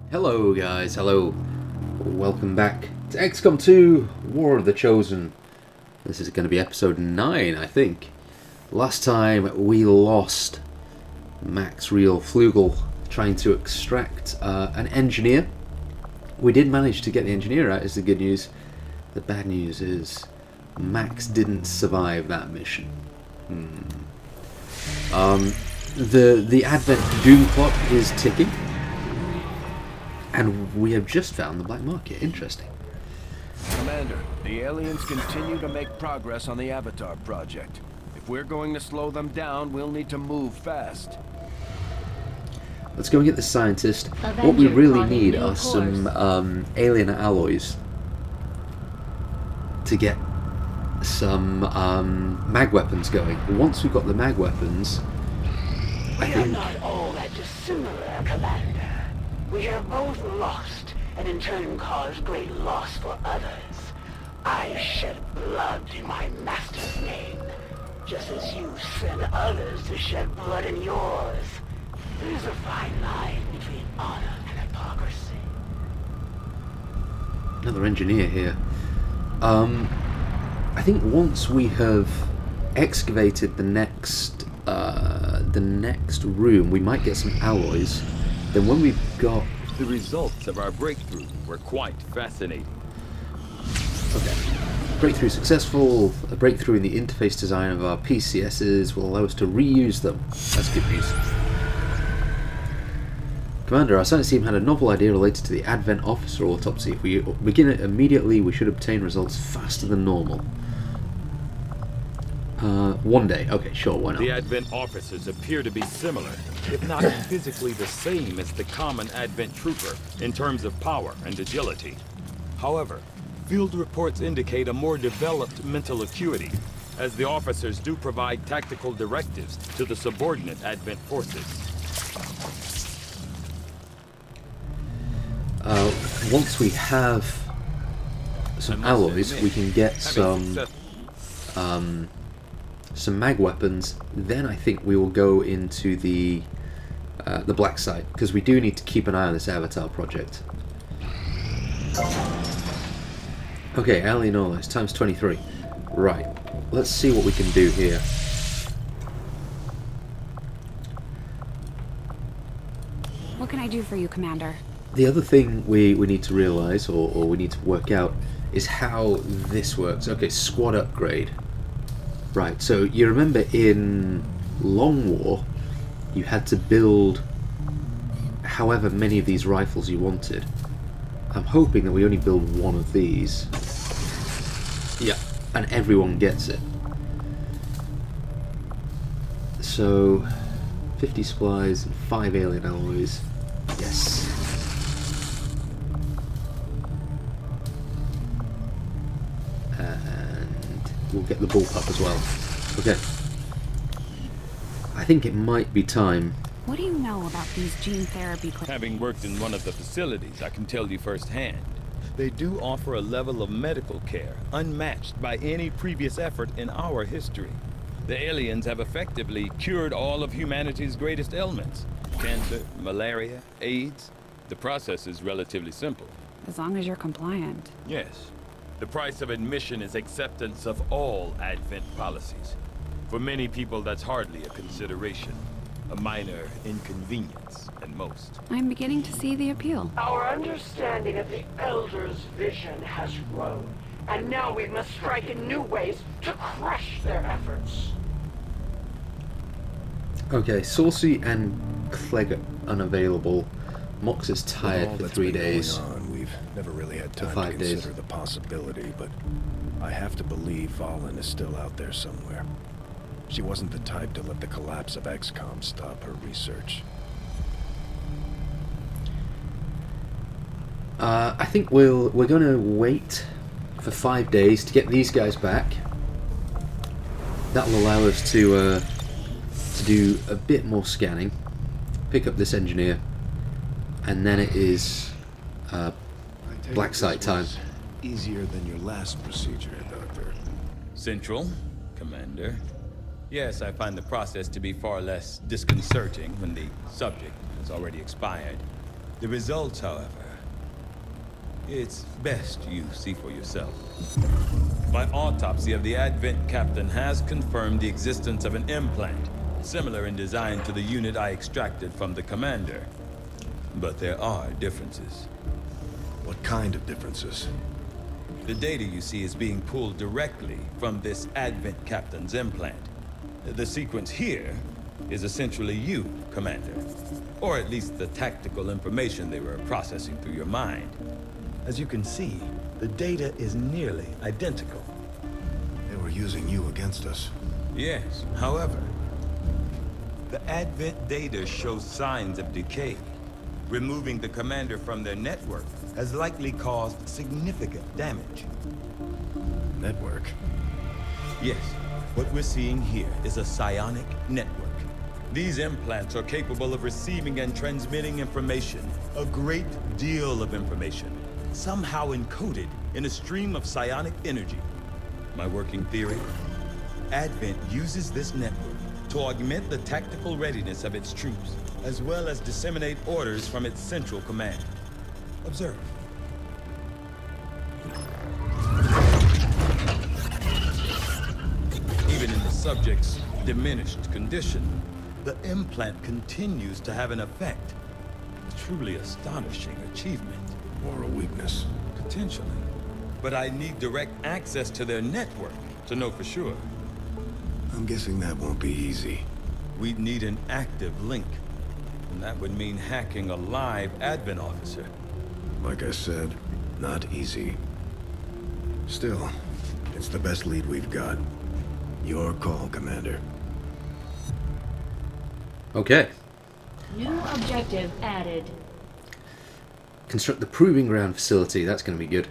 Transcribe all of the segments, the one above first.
Hello guys, hello. Welcome back to XCOM 2 War of the Chosen. This is going to be episode 9, I think. Last time we lost Max Real Flugel trying to extract an engineer. We did manage to get the engineer out, is the good news. The bad news is Max didn't survive that mission. The Advent Doom clock is ticking. And we have just found the black market. Interesting. Commander, the aliens continue to make progress on the Avatar project. If we're going to slow them down, we'll need to move fast. Let's go and get the scientist. What we really need are some alien alloys to get some mag weapons going. Once we've got the mag weapons, We are not all that dissimilar, Commander. We have both lost, and in turn caused great loss for others. I shed blood in my master's name, just as you send others to shed blood in yours. There's a fine line between honor and hypocrisy. Another engineer here. I think once we have excavated the next room, we might get some alloys. Then when we've got... The results of our breakthrough were quite fascinating. Okay. Breakthrough successful. A breakthrough in the interface design of our PCSs will allow us to reuse them. That's good news. Commander, our science team had a novel idea related to the Advent officer autopsy. If we begin it immediately, we should obtain results faster than normal. 1 day. Okay, sure, why not? The Advent officers appear to be similar, if not physically the same as the common Advent trooper in terms of power and agility. However, field reports indicate a more developed mental acuity, as the officers do provide tactical directives to the subordinate Advent forces. Once we have some alloys, we can get some mag weapons. Then I think we will go into the black site, because we do need to keep an eye on this Avatar project. Okay, alien alloys times 23. Right, let's see what we can do here. What can I do for you, Commander? The other thing we need to realise, or we need to work out, is how this works. Okay, squad upgrade. Right, so you remember in Long War, you had to build however many of these rifles you wanted. I'm hoping that we only build one of these. Yeah, and everyone gets it. So, 50 supplies and 5 alien alloys. Yes. We'll get the bullpup as well. Okay. I think it might be time. What do you know about these gene therapy Having worked in one of the facilities, I can tell you firsthand. They do offer a level of medical care unmatched by any previous effort in our history. The aliens have effectively cured all of humanity's greatest ailments. Cancer, malaria, AIDS. The process is relatively simple. As long as you're compliant. Yes. The price of admission is acceptance of all Advent policies. For many people, that's hardly a consideration. A minor inconvenience, at most. I'm beginning to see the appeal. Our understanding of the Elder's vision has grown, and now we must strike in new ways to crush their efforts. Okay, Saucy and Clegg unavailable. Mox is tired for 3 days. We've never really had time 5 to days. consider the possibility, but I have to believe Valen is still out there somewhere. She wasn't the type to let the collapse of XCOM stop her research. I think we're gonna wait for 5 days to get these guys back. That'll allow us to do a bit more scanning, pick up this engineer, and then it is black site time. Easier than your last procedure, Doctor. Central, Commander. Yes, I find the process to be far less disconcerting when the subject has already expired. The results, however, it's best you see for yourself. My autopsy of the Advent captain has confirmed the existence of an implant, similar in design to the unit I extracted from the commander. But there are differences. What kind of differences? The data you see is being pulled directly from this Advent captain's implant. The sequence here is essentially you, Commander. Or at least the tactical information they were processing through your mind. As you can see, the data is nearly identical. They were using you against us. Yes, however, the Advent data shows signs of decay. Removing the commander from their network has likely caused significant damage. Network? Yes, what we're seeing here is a psionic network. These implants are capable of receiving and transmitting information, a great deal of information, somehow encoded in a stream of psionic energy. My working theory? Advent uses this network to augment the tactical readiness of its troops, as well as disseminate orders from its central command. Observe. Even in the subject's diminished condition, the implant continues to have an effect. A truly astonishing achievement. Or a weakness? Potentially. But I need direct access to their network to know for sure. I'm guessing that won't be easy. We'd need an active link. And that would mean hacking a live Advent officer. Like I said, not easy. Still, it's the best lead we've got. Your call, Commander. Okay. New objective added. Construct the Proving Ground facility. That's going to be good.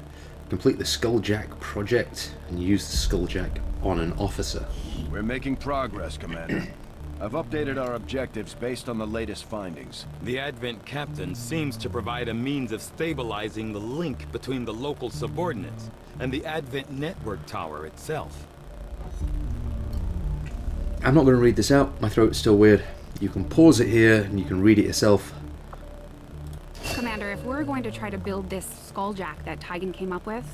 Complete the Skulljack project and use the Skulljack on an officer. We're making progress, Commander. I've updated our objectives based on the latest findings. The Advent captain seems to provide a means of stabilizing the link between the local subordinates and the Advent network tower itself. I'm not going to read this out. My throat's still weird. You can pause it here and you can read it yourself. Commander, if we're going to try to build this skulljack that Tigan came up with,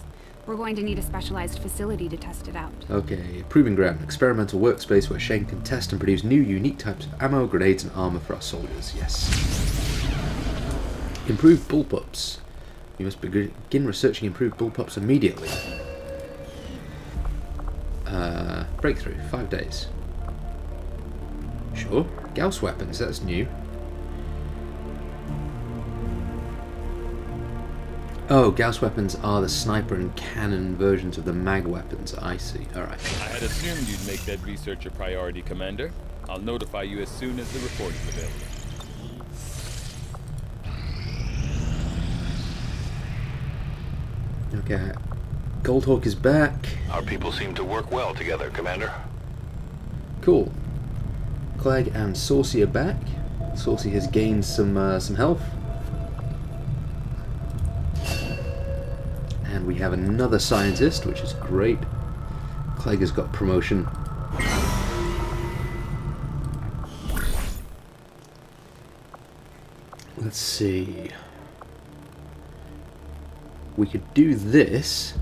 we're going to need a specialized facility to test it out. Okay, Proving Ground, experimental workspace where Shane can test and produce new, unique types of ammo, grenades, and armor for our soldiers. Yes. Improved bullpups. We must begin researching improved bullpups immediately. Breakthrough, 5 days. Sure. Gauss weapons, that's new. Oh, Gauss weapons are the sniper and cannon versions of the mag weapons. I see. Alright. I had assumed you'd make that research a priority, Commander. I'll notify you as soon as the report is available. Okay. Goldhawk is back. Our people seem to work well together, Commander. Cool. Clegg and Saucy are back. Saucy has gained some health. And we have another scientist, which is great. Clegg has got promotion. Let's see. We could do this.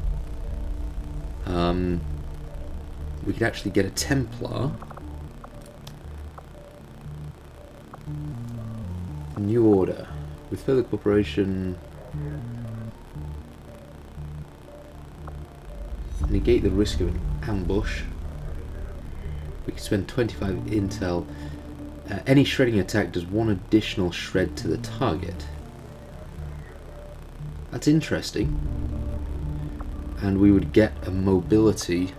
We could actually get a Templar. New order. With further cooperation, negate the risk of an ambush. We could spend 25 intel. Any shredding attack does 1 additional shred to the target. That's interesting. And we would get a mobility.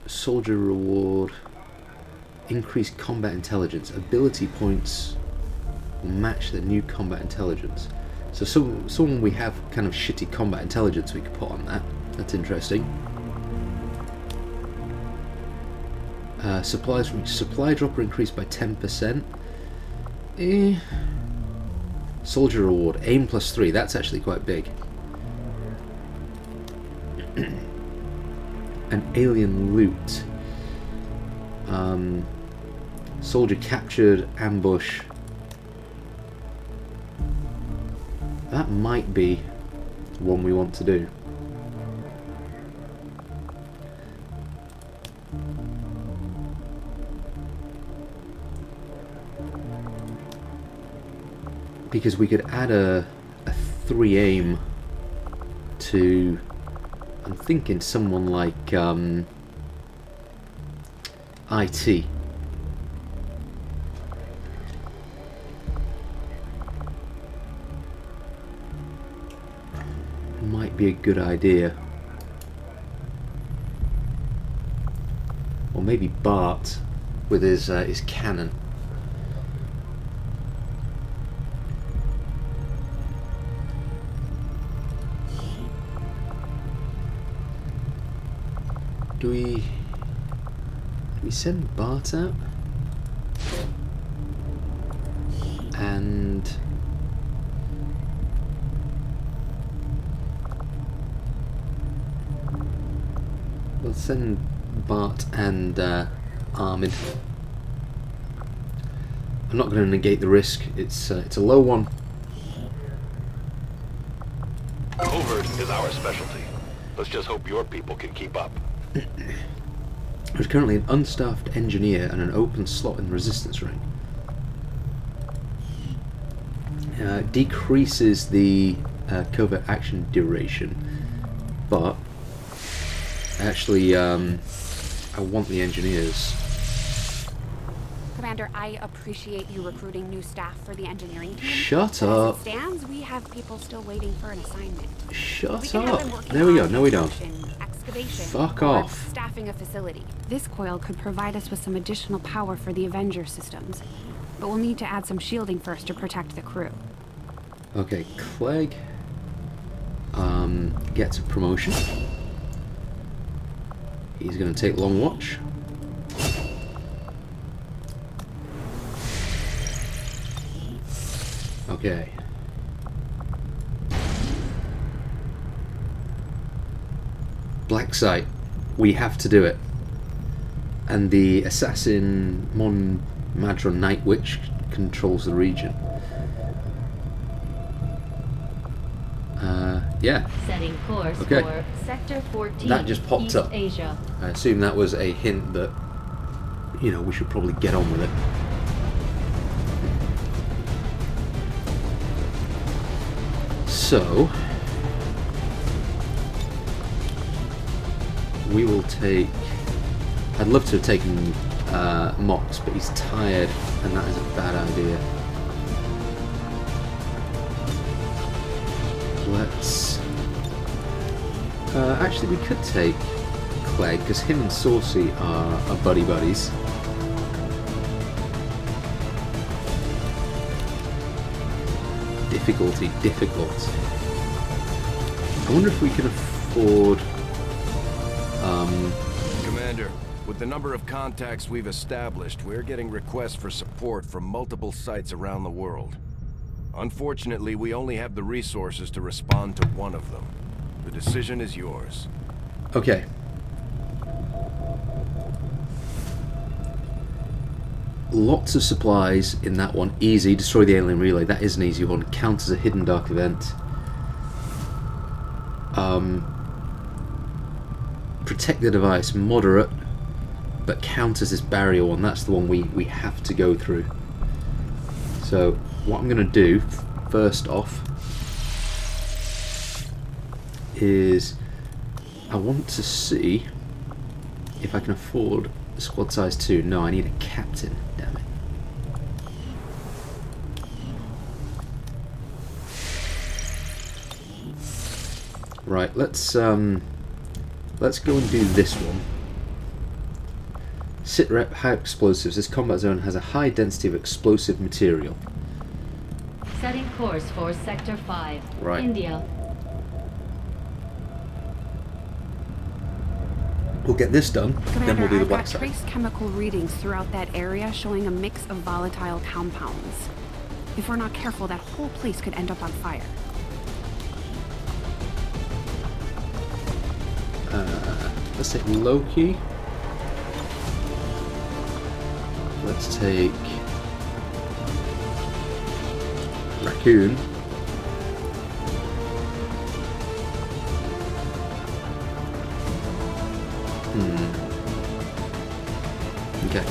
Soldier reward. Increased combat intelligence. Ability points will match the new combat intelligence. So someone we have kind of shitty combat intelligence we could put on that. That's interesting. Supplies from each supply dropper increased by 10%. Soldier reward, aim +3. That's actually quite big. And alien loot. Soldier captured, ambush. That might be one we want to do. Because we could add a 3 aim to, I'm thinking someone like IT. Might be a good idea. Or maybe Bart with his cannon. Do we send Bart out? And we'll send Bart and Armin. I'm not going to negate the risk. It's a low one. Covert is our specialty. Let's just hope your people can keep up. There's currently an unstaffed engineer and an open slot in the resistance ring. Decreases the covert action duration, but actually I want the engineers. Commander, I appreciate you recruiting new staff for the engineering team. Shut but up. As it stands, we have people still waiting for an assignment. Shut We up. can have them working There we go. on No, we don't. excavation, Fuck or off. staffing a facility. This coil could provide us with some additional power for the Avenger systems, but we'll need to add some shielding first to protect the crew. Okay, Clegg gets a promotion. He's going to take Long Watch. Okay. Black Site. We have to do it. And the assassin Mon Madron Night Witch controls the region. Yeah. Setting course Okay. for Sector 14, That just popped East up. Asia. I assume that was a hint that, you know, we should probably get on with it. So, we will take... I'd love to have taken Mox, but he's tired, and that is a bad idea. Let's... actually, we could take Clegg, because him and Saucy are buddy-buddies. Difficult. I wonder if we can afford... Commander, with the number of contacts we've established, we're getting requests for support from multiple sites around the world. Unfortunately, we only have the resources to respond to one of them. The decision is yours. Okay. Lots of supplies in that one. Easy. Destroy the alien relay. That is an easy one. Counters a hidden dark event. Protect the device. Moderate. But counters this barrier one. That's the one we have to go through. So what I'm going to do first off is I want to see if I can afford squad size 2. No, I need a captain. Damn it. Right, let's go and do this one. Sitrep high explosives. This combat zone has a high density of explosive material. Setting course for Sector 5, Right. India. We'll get this done, then Commander, we'll do the I've black got side. trace chemical readings throughout that area showing a mix of volatile compounds. If we're not careful, that whole place could end up on fire. Let's take Loki. let's take Raccoon. Okay.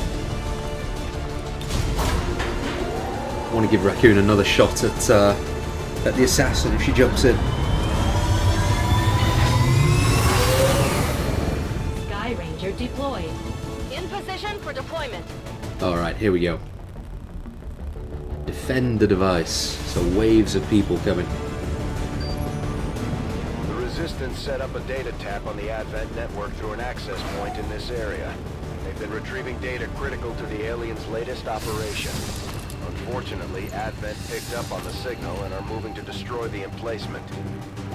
I want to give Raccoon another shot at the assassin if she jumps in. Sky Ranger deployed. In position for deployment. Alright, here we go. Defend the device. So waves of people coming. The Resistance set up a data tap on the Advent network through an access point in this area. They've been retrieving data critical to the aliens' latest operation. Unfortunately, Advent picked up on the signal and are moving to destroy the emplacement.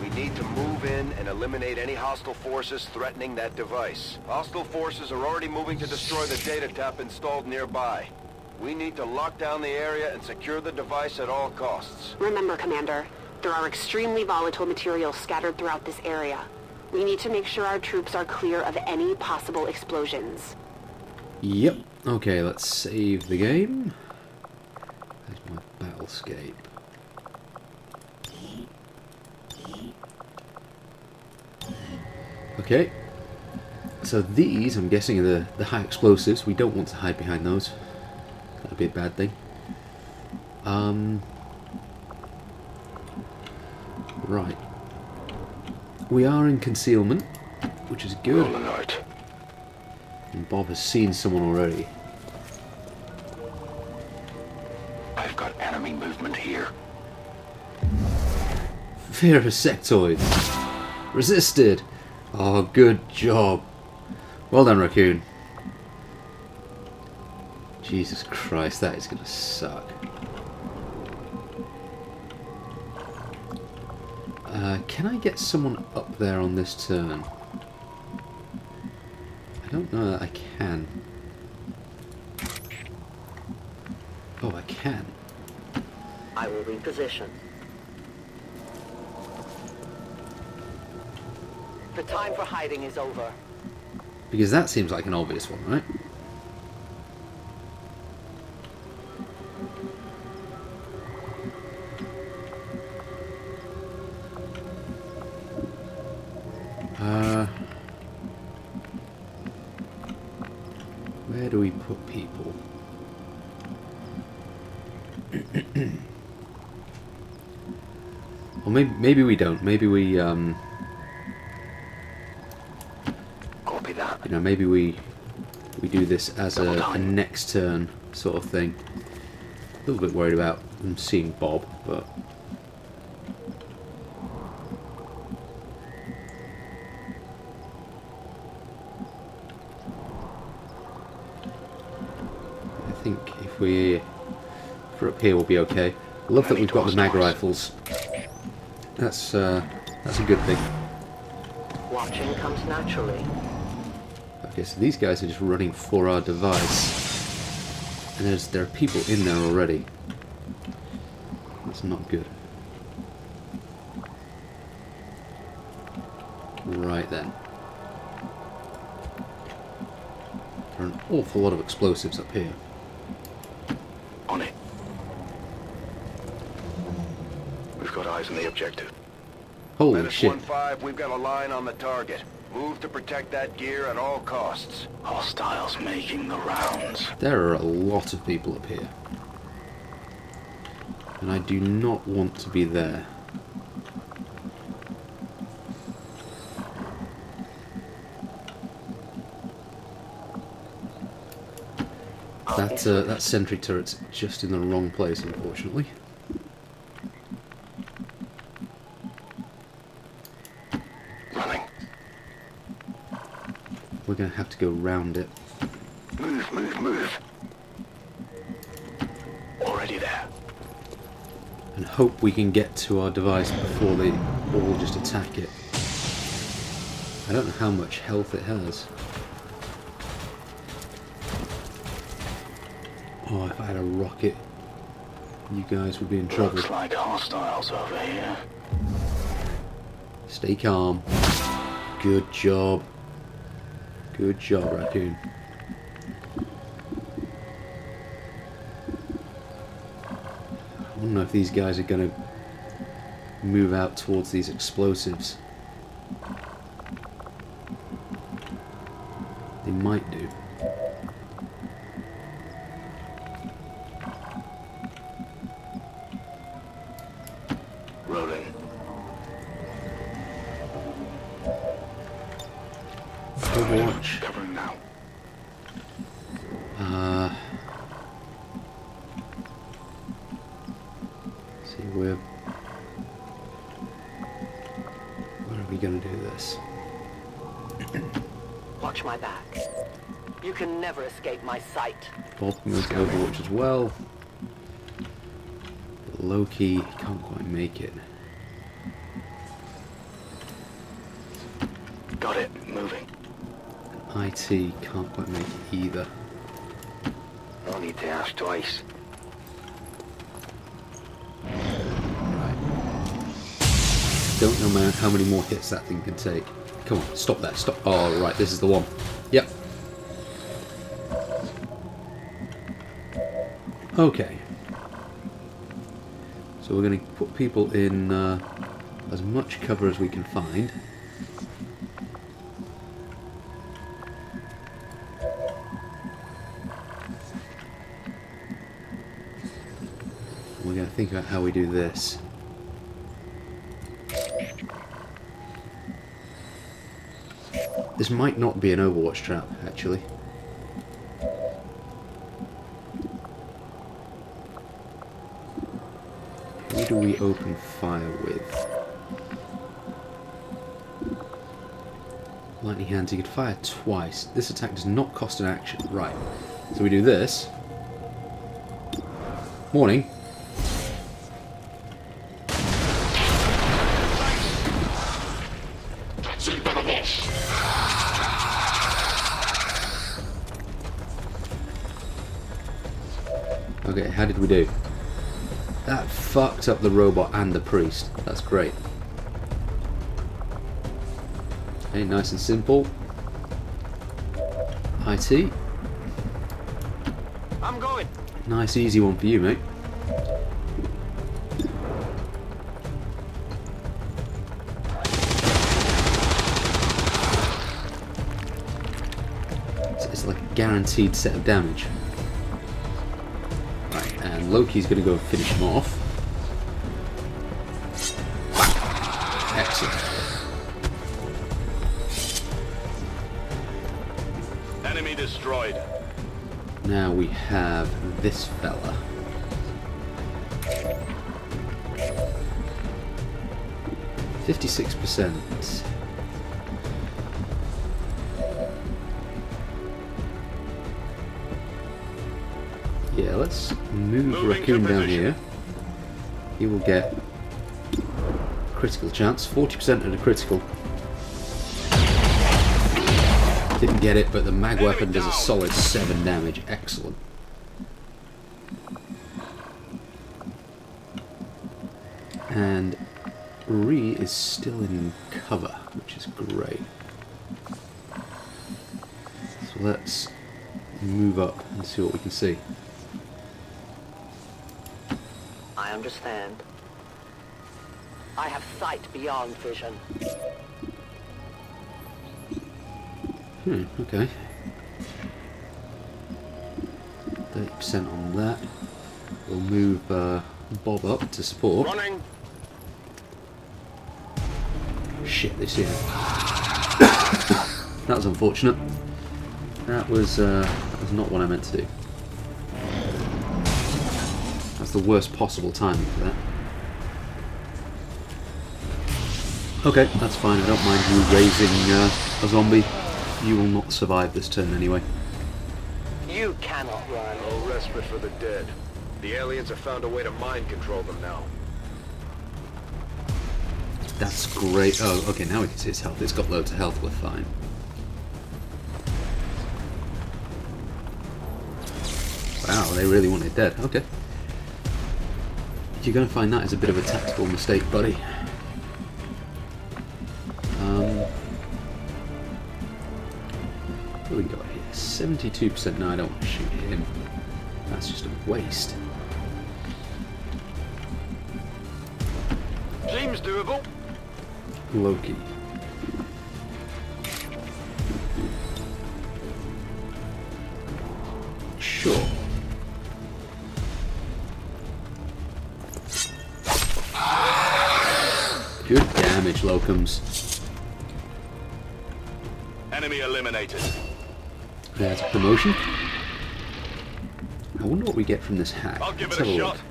We need to move in and eliminate any hostile forces threatening that device. Hostile forces are already moving to destroy the data tap installed nearby. We need to lock down the area and secure the device at all costs. Remember, Commander, there are extremely volatile materials scattered throughout this area. We need to make sure our troops are clear of any possible explosions. Yep. Okay, let's save the game. There's my battlescape. Okay. So these, I'm guessing, are the high explosives. We don't want to hide behind those. That'd be a bad thing. Right. We are in concealment, which is good. Roll alert. And Bob has seen someone already. I've got enemy movement here. Fear of sectoids. Resisted. Oh, good job. Well done, Raccoon. Jesus Christ, that is gonna suck. Can I get someone up there on this turn? I don't know that I can. Oh, I can. I will reposition. The time for hiding is over. Because that seems like an obvious one, right? Where do we put people? Or maybe we don't. Maybe we Copy that. you know, maybe we do this as a next turn sort of thing. A little bit worried about them seeing Bob, but I think if we're up here, we'll be okay. I love that we've got the mag rifles. That's a good thing. Watching comes naturally. Okay, so these guys are just running for our device, and there are people in there already. That's not good. Right then. There are an awful lot of explosives up here. On it. We've got eyes on the objective. Holy Menace shit. 1-5, we've got a line on the target. Move to protect that gear at all costs. Hostiles making the rounds. There are a lot of people up here. And I do not want to be there. That sentry turret's just in the wrong place, unfortunately. Running. We're going to have to go round it. Move, move, move. Already there. And hope we can get to our device before they all just attack it. I don't know how much health it has. Oh, if I had a rocket, you guys would be in trouble. Looks like hostiles over here. Stay calm. Good job. Good job, Raccoon. don't know if these guys are going to move out towards these explosives. They might do. Rolling. Overwatch. Covering now. See where are we going to do this? Watch my back. You can never escape my sight. Bob can move to Overwatch as well. But Loki can't quite make it. Got it. Moving. IT can't quite make it either. No need to ask twice. Right. Don't know, man, how many more hits that thing can take. Come on, stop that, stop. Oh, right, this is the one. Yep. Okay. So we're going to put people in as much cover as we can find. We're going to think about how we do this. This might not be an Overwatch trap, actually. Who do we open fire with? Lightning hands, you can fire twice. This attack does not cost an action. Right. So we do this. Morning. Okay, how did we do? That fucked up the robot and the priest. That's great. Okay, nice and simple. IT. I'm going. Nice easy one for you, mate. It's like a guaranteed set of damage. And Loki's going to go and finish him off. Excellent. Enemy destroyed. Now we have this fella. %56%. Yeah, let's move Raccoon down here. He will get critical chance, 40% of the critical. Didn't get it, but the mag weapon does a solid 7 damage. Excellent. And Ree is still in cover, which is great. So let's move up and see what we can see. I understand. I have sight beyond vision. Okay. 30% on that. We'll move Bob up to support. Running. Shit, they see him. That was unfortunate. That was not what I meant to do. That's the worst possible timing for that. Okay, that's fine. I don't mind you raising a zombie. You will not survive this turn anyway. You cannot run. No respite for the dead. The aliens have found a way to mind control them now. That's great. Oh, okay, now we can see its health. It's got loads of health. We're fine. Wow, they really want it dead. Okay. You're going to find that as a bit of a tactical mistake, buddy. What do we got here? 72%. No, I don't want to shoot him. That's just a waste. Seems doable. Loki. Sure. Good damage, Locums. Enemy eliminated. There's a promotion. I wonder what we get from this hack. I'll give Let's it a have shot. look.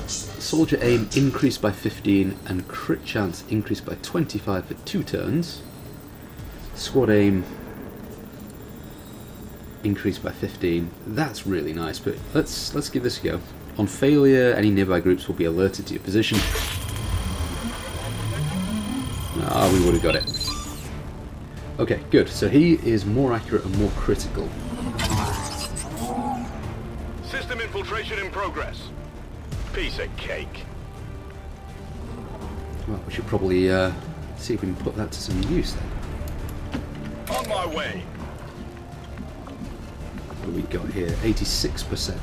Soldier aim increased by 15 and crit chance increased by 25 for 2 turns. Squad aim increased by 15. That's really nice, but let's give this a go. On failure, any nearby groups will be alerted to your position. Ah, we would have got it. Okay, good. So he is more accurate and more critical. System infiltration in progress. Piece of cake. Well, we should probably see if we can put that to some use then. On my way. What do we got here? 86%.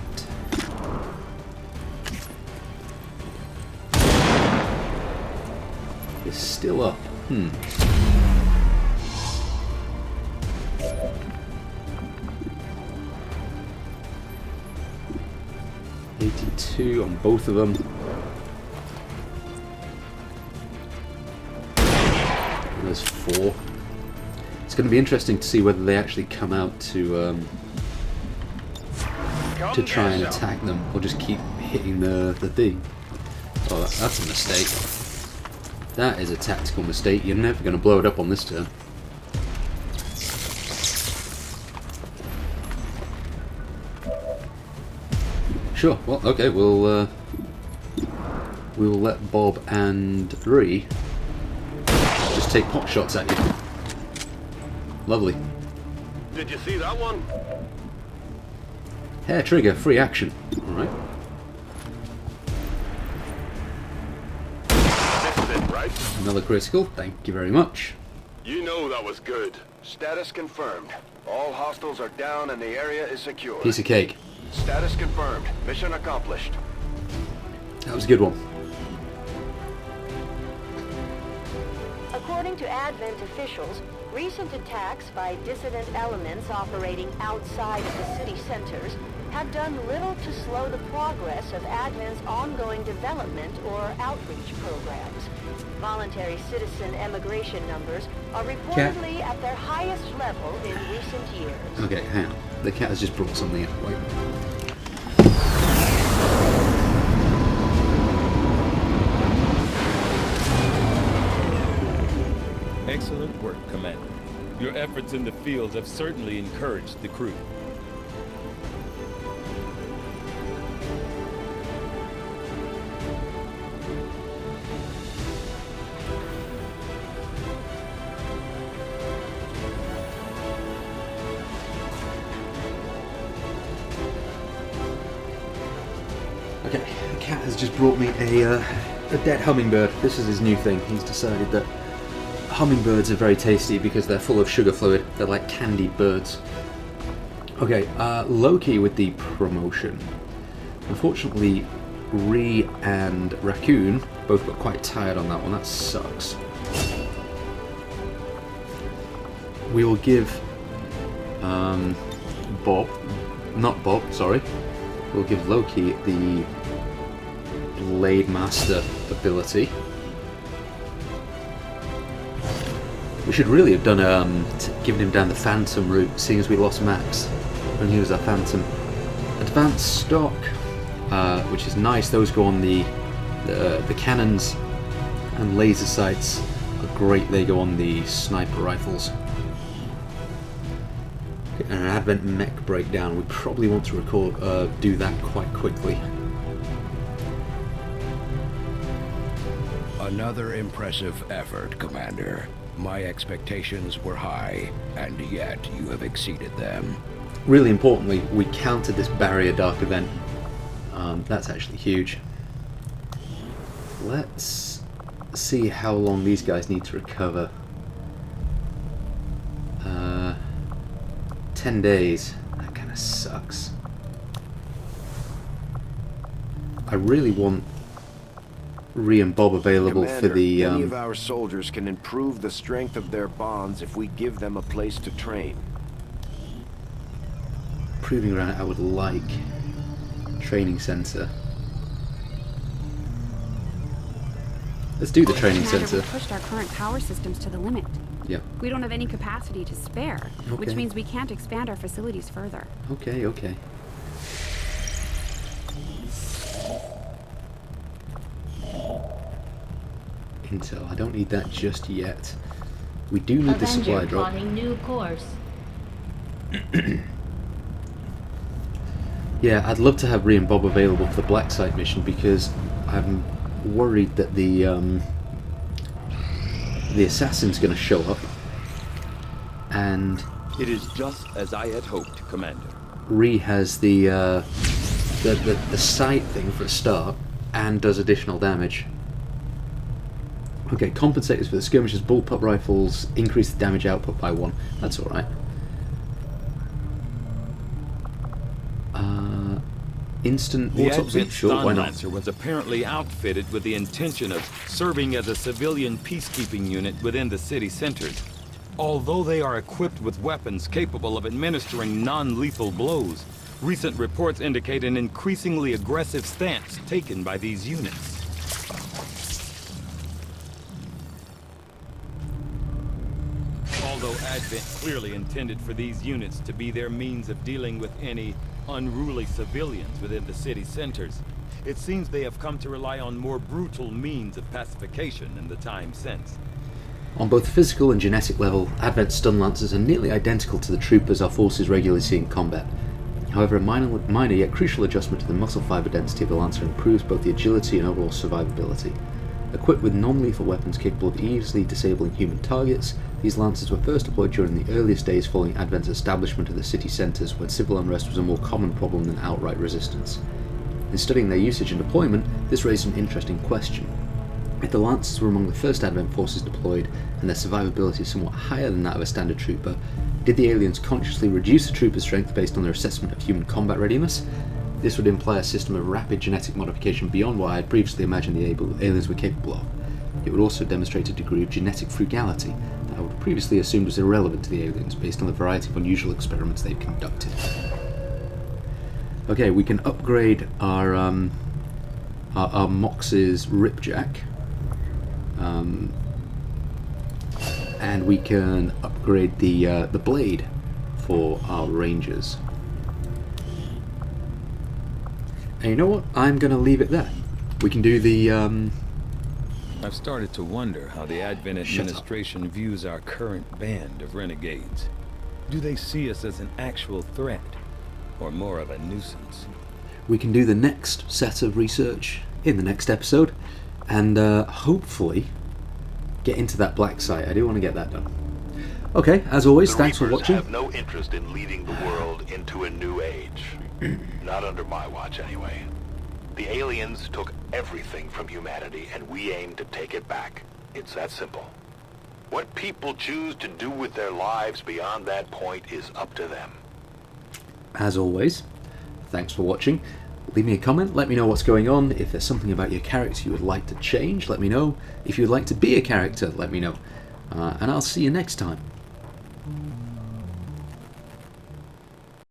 It's still up. 82 on both of them. There's 4. It's going to be interesting to see whether they actually come out to try and attack them, or just keep hitting the thing. Oh, that's a mistake. That is a tactical mistake. You're never going to blow it up on this turn. Sure. Well, okay. We'll let Bob and Ree just take pot shots at you. Lovely. Did you see that one? Hair trigger, free action. Alright. This is it, right? Another critical, thank you very much. You know that was good. Status confirmed. All hostiles are down and the area is secure. Piece of cake. Status confirmed. Mission accomplished. That was a good one. According to Advent officials, recent attacks by dissident elements operating outside of the city centers have done little to slow the progress of Advent's ongoing development or outreach programs. Voluntary citizen emigration numbers are reportedly at their highest level in recent years. Okay, hang on. The cat has just brought something in. Wait. Excellent work, Commander. Your efforts in the field have certainly encouraged the crew. Okay, the cat has just brought me a dead hummingbird. This is his new thing. He's decided that hummingbirds are very tasty because they're full of sugar fluid. They're like candied birds. Okay, Loki with the promotion. Unfortunately, Ree and Raccoon both got quite tired on that one. That sucks. We will give We'll give Loki the Blade Master ability. We should really have done given him down the Phantom route, seeing as we lost Max when he was our Phantom. Advanced stock, which is nice. Those go on the cannons, and laser sights are great. They go on the sniper rifles. Okay, and an Advent mech breakdown. We probably want to do that quite quickly. Another impressive effort, Commander. My expectations were high, and yet you have exceeded them. Really importantly, we countered this barrier dark event. That's actually huge. Let's see how long these guys need to recover. 10 days. That kind of sucks. I really want Ree and Bob available Commander, for the... any of our soldiers can improve the strength of their bonds if we give them a place to train. Proving ground I would like. Training center. Let's do the training Commander, center. we've pushed our current power systems to the limit. Yep. We don't have any capacity to spare, which Okay. means we can't expand our facilities further. Okay, okay. Intel, I don't need that just yet. We do need the supply Avenger drop. plotting new course. Yeah, I'd love to have Ree and Bob available for the Black Site mission because I'm worried that the assassin's going to show up, and It is just as I had hoped, Commander. Ree has the sight thing for a start and does additional damage. Okay, compensators for the skirmishers, bullpup rifles, increase the damage output by 1. That's alright. Instant The autopsy? Advent Sure, why not? Lancer was apparently outfitted with the intention of serving as a civilian peacekeeping unit within the city centers. Although they are equipped with weapons capable of administering non-lethal blows, recent reports indicate an increasingly aggressive stance taken by these units. Although Advent clearly intended for these units to be their means of dealing with any unruly civilians within the city centers, it seems they have come to rely on more brutal means of pacification in the time since. On both physical and genetic level, Advent stun lancers are nearly identical to the troopers our forces regularly see in combat. However, a minor yet crucial adjustment to the muscle fiber density of the Lancer improves both the agility and overall survivability. Equipped with non-lethal weapons capable of easily disabling human targets, these Lancers were first deployed during the earliest days following Advent's establishment of the city centres, when civil unrest was a more common problem than outright resistance. In studying their usage and deployment, this raised an interesting question. If the Lancers were among the first Advent forces deployed, and their survivability is somewhat higher than that of a standard trooper, did the aliens consciously reduce the trooper's strength based on their assessment of human combat readiness? This would imply a system of rapid genetic modification beyond what I had previously imagined the aliens were capable of. It would also demonstrate a degree of genetic frugality that I would have previously assumed was irrelevant to the aliens based on the variety of unusual experiments they've conducted. Okay, we can upgrade our Mox's Ripjack. And we can upgrade the blade for our Rangers. And you know what? I'm going to leave it there. We can do the... I've started to wonder how the Advent administration views our current band of renegades. Do they see us as an actual threat, or more of a nuisance? We can do the next set of research in the next episode, and hopefully get into that black site. I do want to get that done. Okay, as always, thanks for watching. The Reapers have no interest in leading the world into a new age. Not under my watch, anyway. The aliens took everything from humanity, and we aim to take it back. It's that simple. What people choose to do with their lives beyond that point is up to them. As always, thanks for watching. Leave me a comment, let me know what's going on. If there's something about your character you would like to change, let me know. If you would like to be a character, let me know. And I'll see you next time.